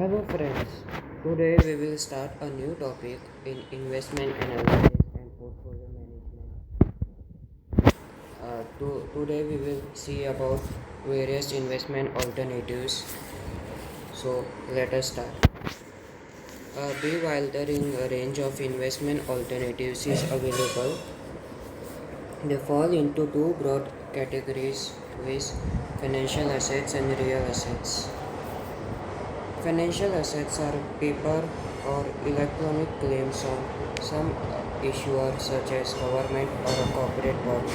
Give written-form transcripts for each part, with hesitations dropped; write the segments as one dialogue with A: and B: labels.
A: Hello friends, today we will start a new topic in investment analysis and portfolio management. Today we will see about various investment alternatives. So let us start. A bewildering range of investment alternatives is available. They fall into two broad categories with financial assets and real assets. Financial assets are paper or electronic claims on some issuer such as government or a corporate body.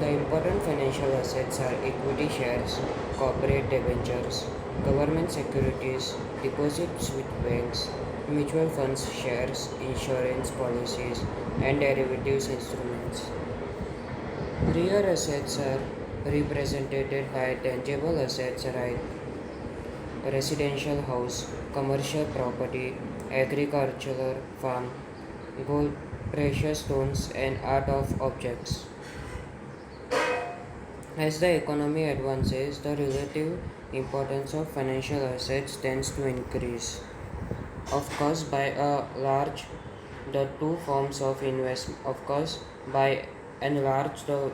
A: The important financial assets are equity shares, corporate debentures, government securities, deposits with banks, mutual funds shares, insurance policies, and derivatives instruments. Real assets are represented by tangible assets like residential house, commercial property, agricultural farm, gold, precious stones, and art of objects. As the economy advances, the relative importance of financial assets tends to increase. Of course, by a large, the two forms of investment. Of course, by and large, the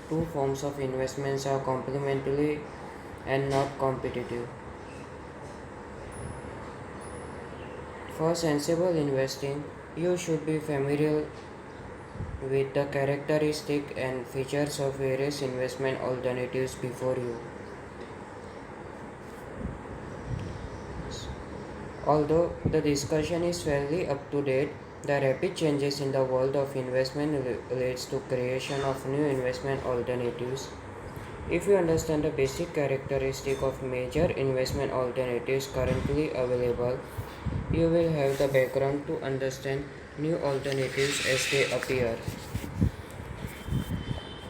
A: two forms of investments are complementary and not competitive. For sensible investing, you should be familiar with the characteristics and features of various investment alternatives before you. Although the discussion is fairly up to date, the rapid changes in the world of investment leads to creation of new investment alternatives. If you understand the basic characteristic of major investment alternatives currently available, you will have the background to understand new alternatives as they appear.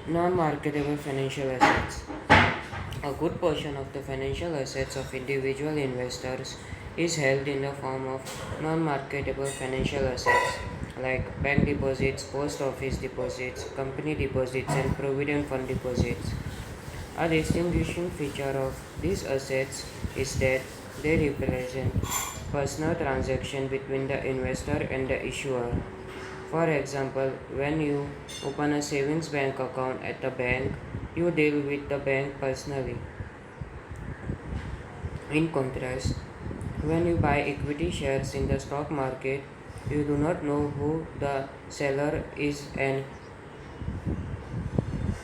A: Non-marketable financial assets. A good portion of the financial assets of individual investors is held in the form of non-marketable financial assets like bank deposits, post office deposits, company deposits, and provident fund deposits. A distinguishing feature of these assets is that they represent personal transaction between the investor and the issuer. For example, when you open a savings bank account at the bank, you deal with the bank personally. In contrast, when you buy equity shares in the stock market, you do not know who the seller is and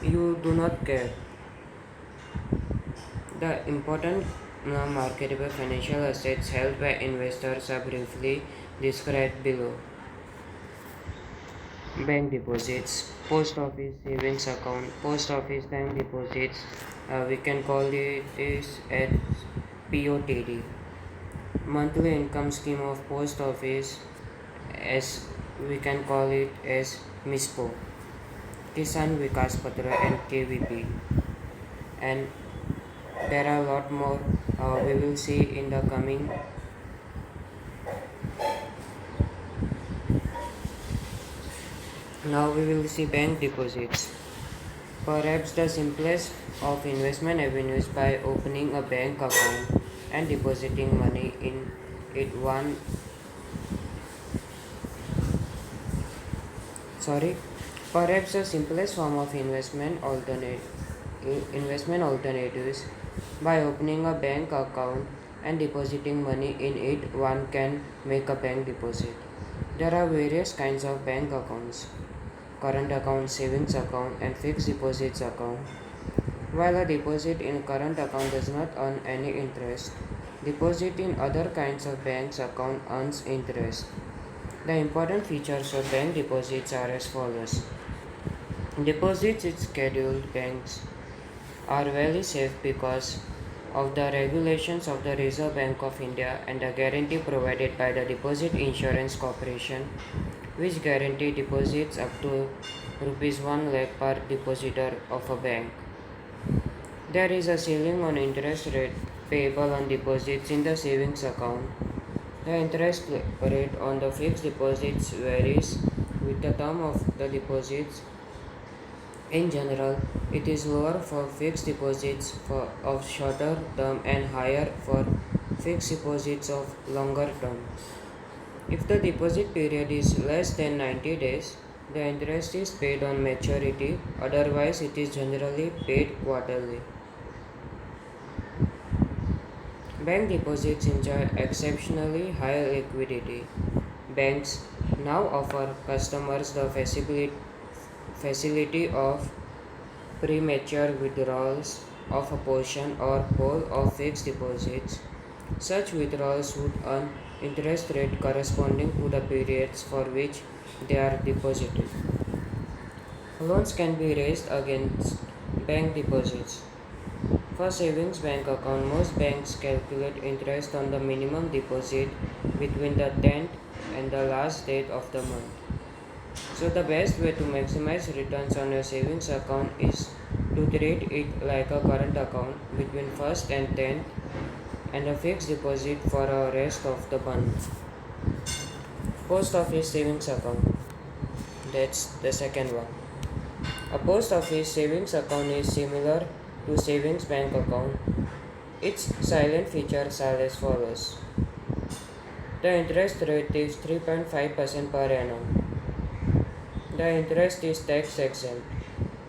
A: you do not care. The important non-marketable financial assets held by investors are briefly described below. Bank deposits, post office savings account, post office time deposits, we can call it is as POTD. Monthly income scheme of post office, as we can call it as MISPO, Kisan Vikas Patra and KVP. And there are a lot more we will see in the coming. Now we will see bank deposits. Perhaps the simplest of investment avenues by opening a bank account and depositing money in it one sorry perhaps the simplest form of investment alternatives by opening a bank account and depositing money in it one can make a bank deposit. There are various kinds of bank accounts: current account, savings account, and fixed deposits account. While a deposit in current account does not earn any interest, deposit in other kinds of banks account earns interest. The important features of bank deposits are as follows. Deposits in scheduled banks are very safe because of the regulations of the Reserve Bank of India and the guarantee provided by the Deposit Insurance Corporation, which guarantee deposits up to rupees 1 lakh per depositor of a bank. There is a ceiling on interest rate payable on deposits in the savings account. The interest rate on the fixed deposits varies with the term of the deposits. In general, it is lower for fixed deposits of shorter term and higher for fixed deposits of longer term. If the deposit period is less than 90 days, the interest is paid on maturity, otherwise, it is generally paid quarterly. Bank deposits enjoy exceptionally high liquidity. Banks now offer customers the facility of premature withdrawals of a portion or whole of fixed deposits. Such withdrawals would earn interest rate corresponding to the periods for which they are deposited. Loans can be raised against bank deposits. For savings bank account, most banks calculate interest on the minimum deposit between the 10th and the last date of the month. So the best way to maximize returns on your savings account is to treat it like a current account between 1st and 10th and a fixed deposit for the rest of the month. Post office savings account. That's the second one. A post office savings account is similar to savings bank account. Its silent features are as follows. The interest rate is 3.5% per annum. The interest is tax exempt.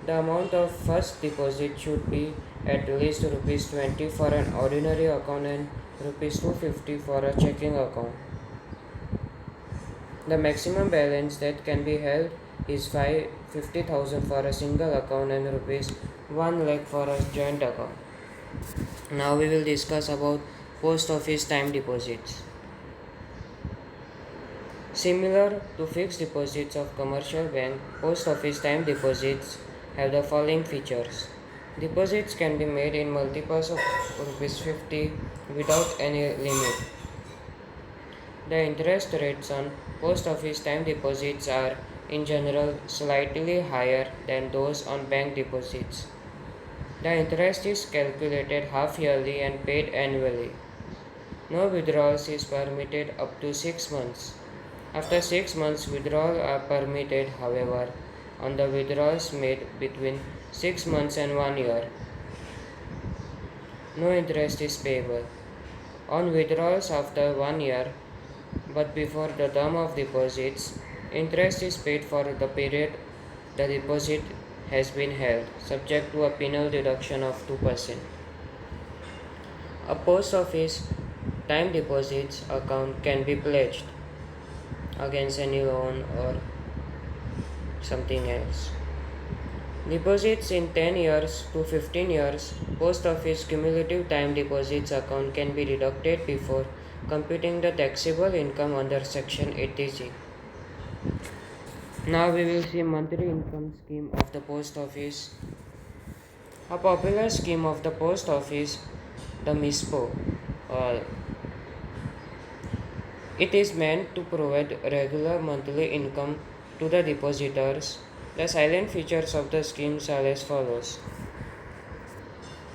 A: The amount of first deposit should be at least rupees 20 for an ordinary account and rupees 250 for a checking account. The maximum balance that can be held is 50,000 for a single account and rupees 1 lakh for a joint account. Now we will discuss about post office time deposits. Similar to fixed deposits of commercial bank, post office time deposits have the following features. Deposits can be made in multiples of rupees 50 without any limit. The interest rates on post office time deposits are in general slightly higher than those on bank deposits. The interest is calculated half yearly and paid annually. No withdrawals is permitted up to 6 months. After 6 months, withdrawals are permitted, however, on the withdrawals made between 6 months and 1 year. No interest is payable. On withdrawals after 1 year, but before the term of deposits, interest is paid for the period the deposit has been held, subject to a penal deduction of 2%. A post office time deposits account can be pledged against any loan or something else. Deposits in 10 years to 15 years, post office cumulative time deposits account can be deducted before computing the taxable income under section 80G. Now we will see monthly income scheme of the post office. A popular scheme of the post office, the MISPO. It is meant to provide regular monthly income to the depositors. The silent features of the schemes are as follows.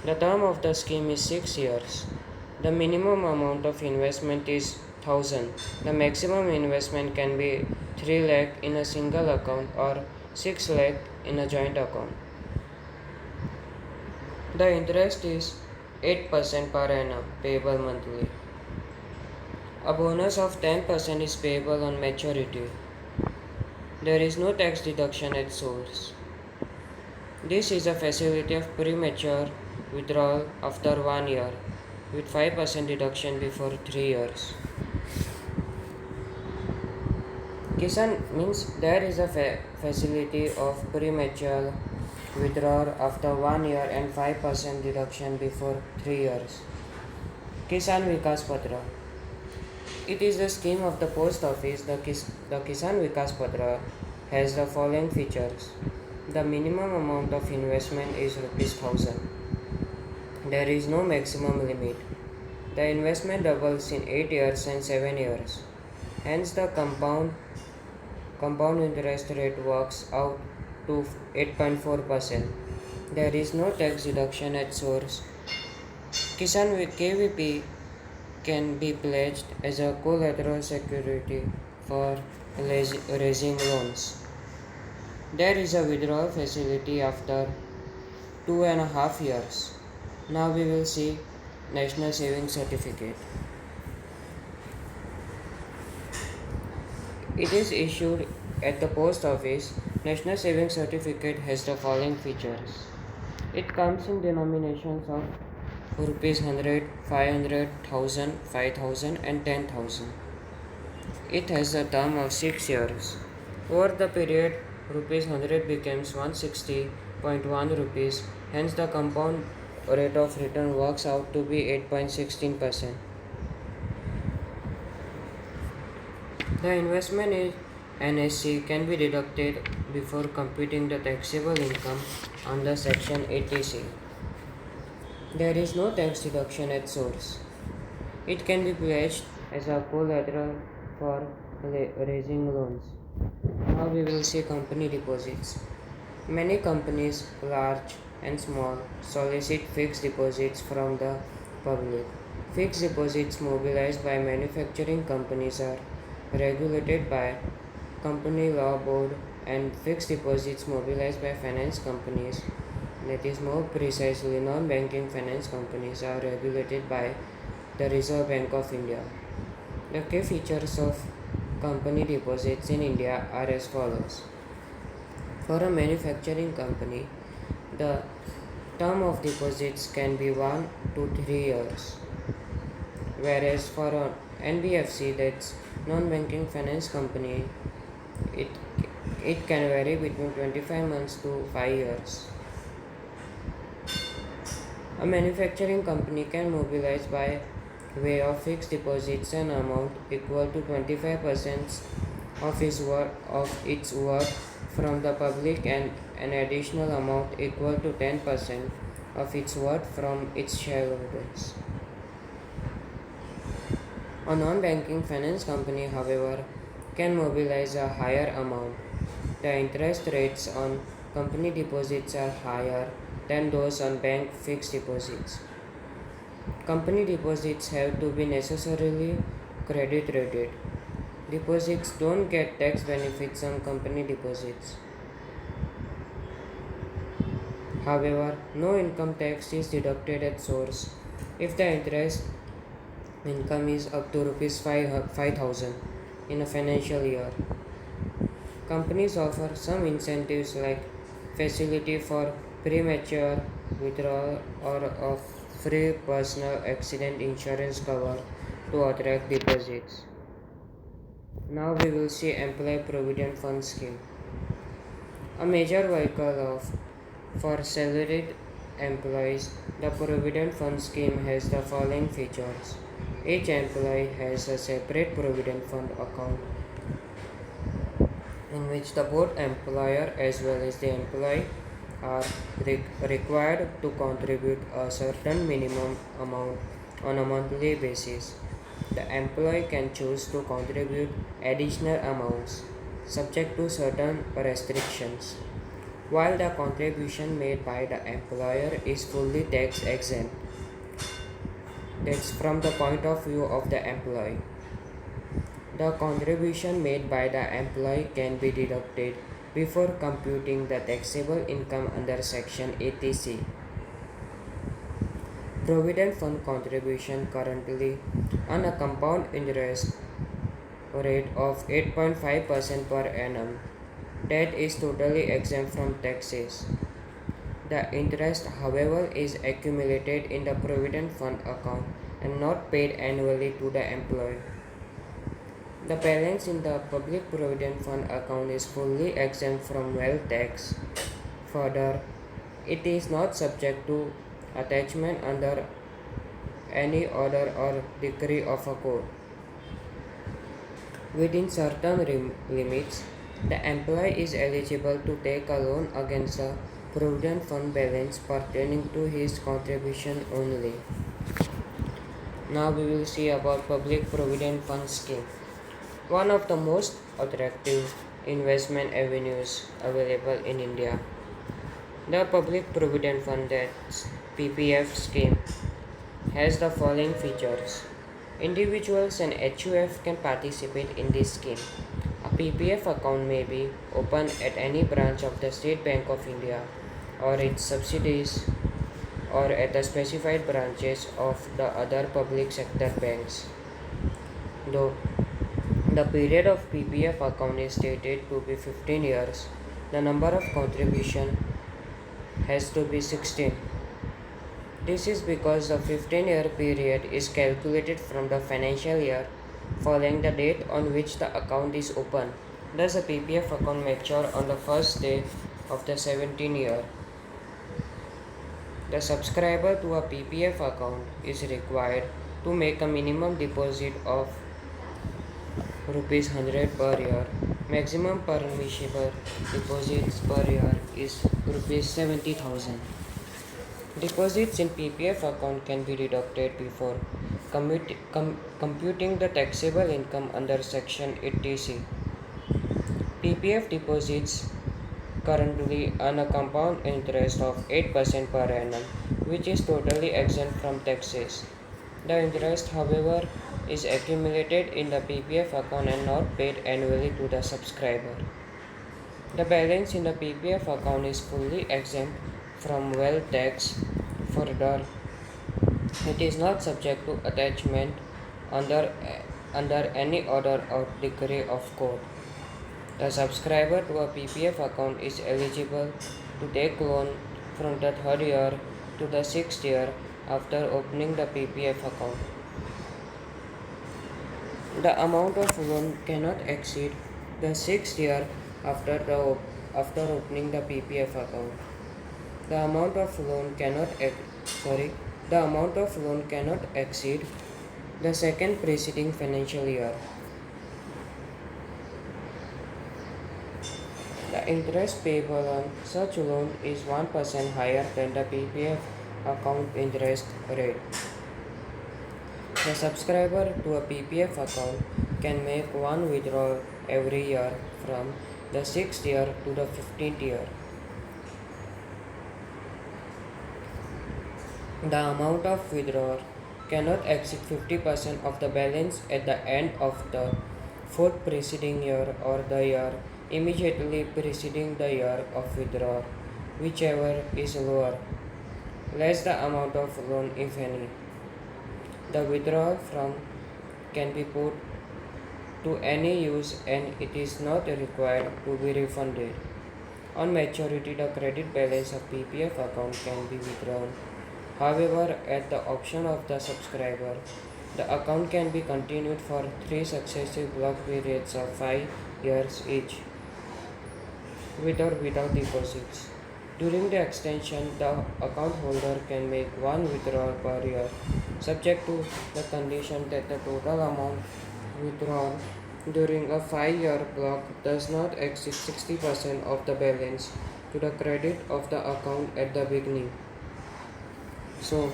A: The term of the scheme is 6 years. The minimum amount of investment is 1000. The maximum investment can be 3 lakh in a single account or 6 lakh in a joint account. The interest is 8% per annum, payable monthly. A bonus of 10% is payable on maturity. There is no tax deduction at source. This is a facility of premature withdrawal after 1 year with 5% deduction before 3 years. Kisan means there is a facility of premature withdrawal after 1 year and 5% deduction before 3 years. Kisan Vikas Patra. It is the scheme of the post office. The Kisan Vikas Patra has the following features. The minimum amount of investment is rupees 1000. There is no maximum limit. The investment doubles in 8 years and 7 years. Hence the compound interest rate works out to 8.4%. There is no tax deduction at source. Kisan KVP can be pledged as a collateral security for raising loans. There is a withdrawal facility after 2.5 years. Now we will see National Savings Certificate. It is issued at the post office. National Savings Certificate has the following features. It comes in denominations of rupees 100, 500, 1000, 5000 and 10,000. It has a term of 6 years. Over the period, rupees 100 becomes 160.1 rupees. Hence, the compound rate of return works out to be 8.16%. The investment in NSC can be deducted before computing the taxable income under Section 80C. There is no tax deduction at source. It can be pledged as a collateral for raising loans. Now we will see company deposits. Many companies, large and small, solicit fixed deposits from the public. Fixed deposits mobilized by manufacturing companies are regulated by Company Law Board, and fixed deposits mobilized by finance companies, that is more precisely non-banking finance companies, are regulated by the Reserve Bank of India. The key features of company deposits in India are as follows. For a manufacturing company, the term of deposits can be 1 to 3 years, whereas for an NBFC, that's non-banking finance company, it, it can vary between 25 months to 5 years. A manufacturing company can mobilize by way of fixed deposits an amount equal to 25% of its worth from the public and an additional amount equal to 10% of its worth from its shareholders. A non-banking finance company, however, can mobilize a higher amount. The interest rates on company deposits are higher than those on bank fixed deposits. Company deposits have to be necessarily credit rated. Deposits don't get tax benefits on company deposits. However, no income tax is deducted at source if the interest income is up to rupees 5,000 in a financial year. Companies offer some incentives like facility for premature withdrawal or of free personal accident insurance cover to attract deposits. Now we will see Employee Provident Fund Scheme. A major vehicle for salaried employees, the Provident Fund Scheme has the following features. Each employee has a separate Provident Fund account in which the both employer as well as the employee are required to contribute a certain minimum amount on a monthly basis. The employee can choose to contribute additional amounts subject to certain restrictions. While the contribution made by the employer is fully tax exempt, that's from the point of view of the employee. The contribution made by the employee can be deducted before computing the taxable income under Section 80C. Provident Fund contribution currently on a compound interest rate of 8.5% per annum that is totally exempt from taxes. The interest, however, is accumulated in the Provident Fund account and not paid annually to the employee. The balance in the Public Provident Fund account is fully exempt from wealth tax. Further, it is not subject to attachment under any order or decree of a court. Within certain limits, the employee is eligible to take a loan against the Provident Fund balance pertaining to his contribution only. Now we will see about Public Provident Fund Scheme. One of the most attractive investment avenues available in India. The Public Provident Fund, that's PPF scheme, has the following features. Individuals and HUF can participate in this scheme. A PPF account may be opened at any branch of the State Bank of India or its subsidiaries or at the specified branches of the other public sector banks. Though The period of PPF account is stated to be 15 years. The number of contribution has to be 16. This is because the 15-year period is calculated from the financial year following the date on which the account is opened. Thus, a PPF account matures on the first day of the 17th year. The subscriber to a PPF account is required to make a minimum deposit of rupees 100 per year. Maximum permissible deposits per year is rupees 70,000. Deposits in PPF account can be deducted before computing the taxable income under Section 80C. PPF deposits currently earn a compound interest of 8% per annum, which is totally exempt from taxes. The interest, however, is accumulated in the PPF account and not paid annually to the subscriber. The balance in the PPF account is fully exempt from wealth tax. Further, it is not subject to attachment under, under any order or decree of court. The subscriber to a PPF account is eligible to take loan from the third year to the sixth year after opening the PPF account. The amount of loan cannot exceed the sixth year after opening the PPF account. The amount of loan cannot the amount of loan cannot exceed the second preceding financial year. The interest payable on such loan is 1% higher than the PPF account interest rate. The subscriber to a PPF account can make one withdrawal every year from the 6th year to the 15th year. The amount of withdrawal cannot exceed 50% of the balance at the end of the fourth preceding year or the year immediately preceding the year of withdrawal, whichever is lower, less the amount of loan if any. The withdrawal from can be put to any use and it is not required to be refunded. On maturity, the credit balance of PPF account can be withdrawn. However, at the option of the subscriber, the account can be continued for 3 successive block periods of 5 years each, with or without deposits. During the extension, the account holder can make one withdrawal per year, subject to the condition that the total amount withdrawn during a 5-year block does not exceed 60% of the balance to the credit of the account at the beginning. So,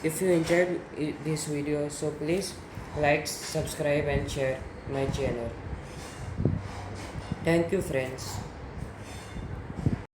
A: if you enjoyed this video, so please like, subscribe and share my channel. Thank you friends.